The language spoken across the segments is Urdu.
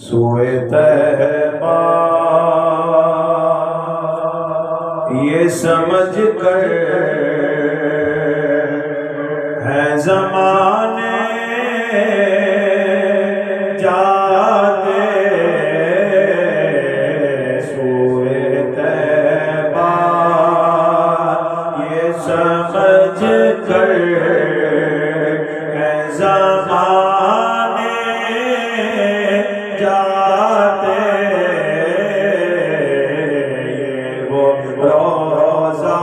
سوئے طیبہ یہ سمجھ کر ہے زمانے جاتے، سوئے طیبہ یہ سمجھ کر ہے زمانے جاتے، یہ وہ روزہ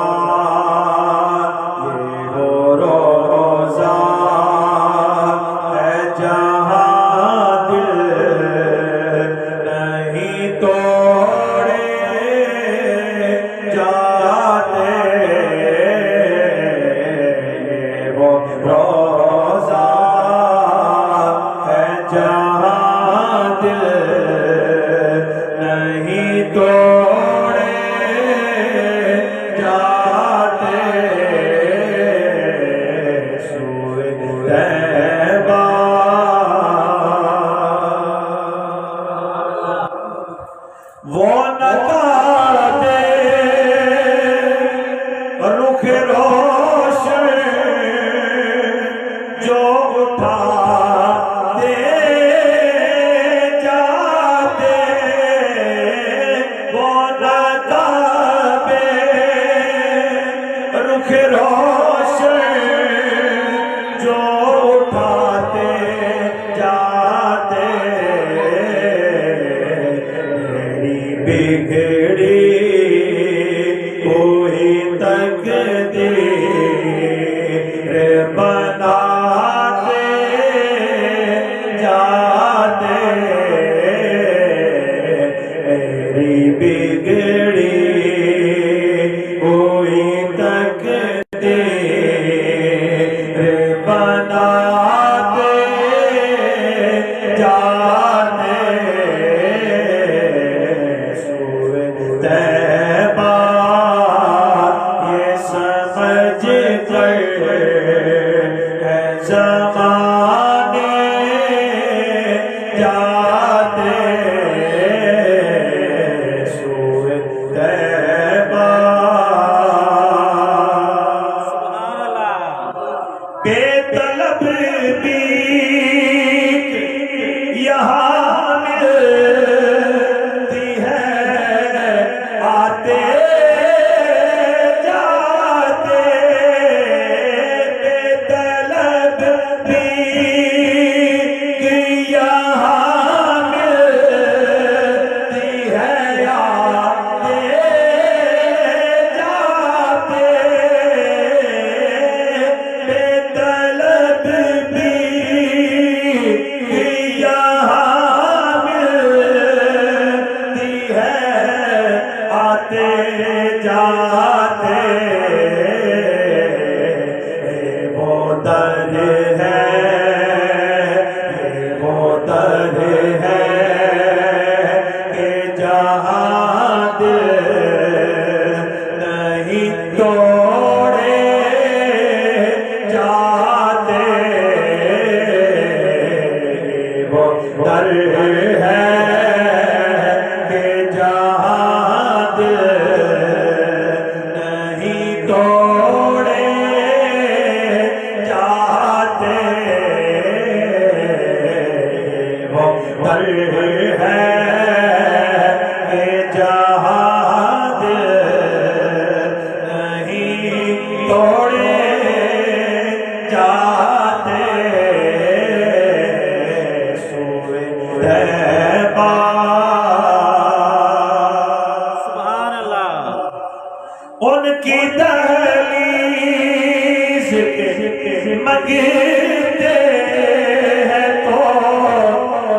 ہے جہاں دل نہیں توڑے جاتے، یہ وہ روزہ ہے جہاں دل نہیں توڑے جاتے، سوئے طیبہ وہ نکالتے رخ روشن جو اٹھاتے جاتے، وہ نکالتے رخ روشن جو اٹھاتے جاتے، بگڑی ہوئی تقدیر بناتے جاتے، میری بگڑی ہوئی تقدیر بناتے جاتے، طیبہ یہ سمجھ کر ہے زمانے جاتے، سوئے طیبہ بے طلب بھی یہاں ملتی ہے، آتے جاتے، بے طلب بھی یہاں ملتی ہے، آتے جاتے، بے طلب بھی یہاں ملتی ہے، آتے جاتے، وہ در ہے، وہ در ہے کہ جہاں دل نہیں توڑے جاتے، وہ در ہے کہ جہاں دل نہیں توڑے جاتے، وہ در ہے کہ جہاں دل نہیں توڑے جاتے، سوئے طیبہ سبحان اللہ ان کی دہلیز پہ مگتے ہیں تو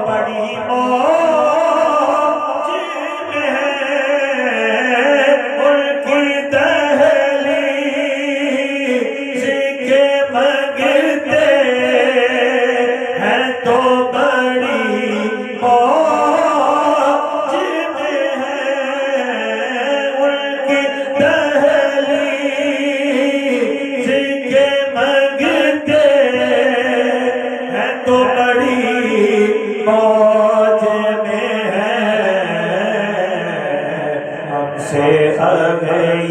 بڑی موج میں ہے، ان کی دہلیز کے مگتے ہیں تو بڑی موج میں ہے، ان کی دہلیز کے مگتے ہیں تو بڑی موج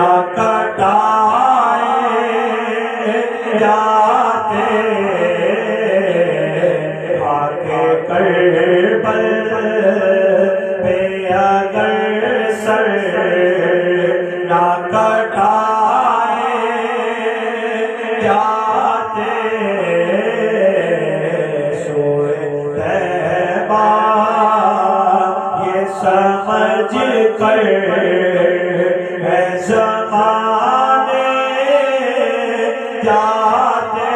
نہ کٹائے جاتے خاک کربل پہ اگر سر نہ کٹائے جاتے سوئے طیبہ یہ سمجھ کر ہے زمانے جاتے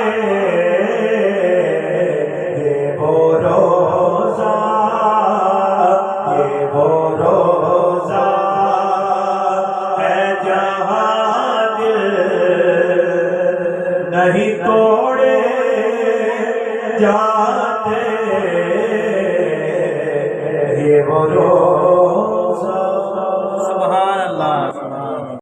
یہ وہ روزہ ہے جہاں دل نہیں توڑے جاتے یہ وہ روزہ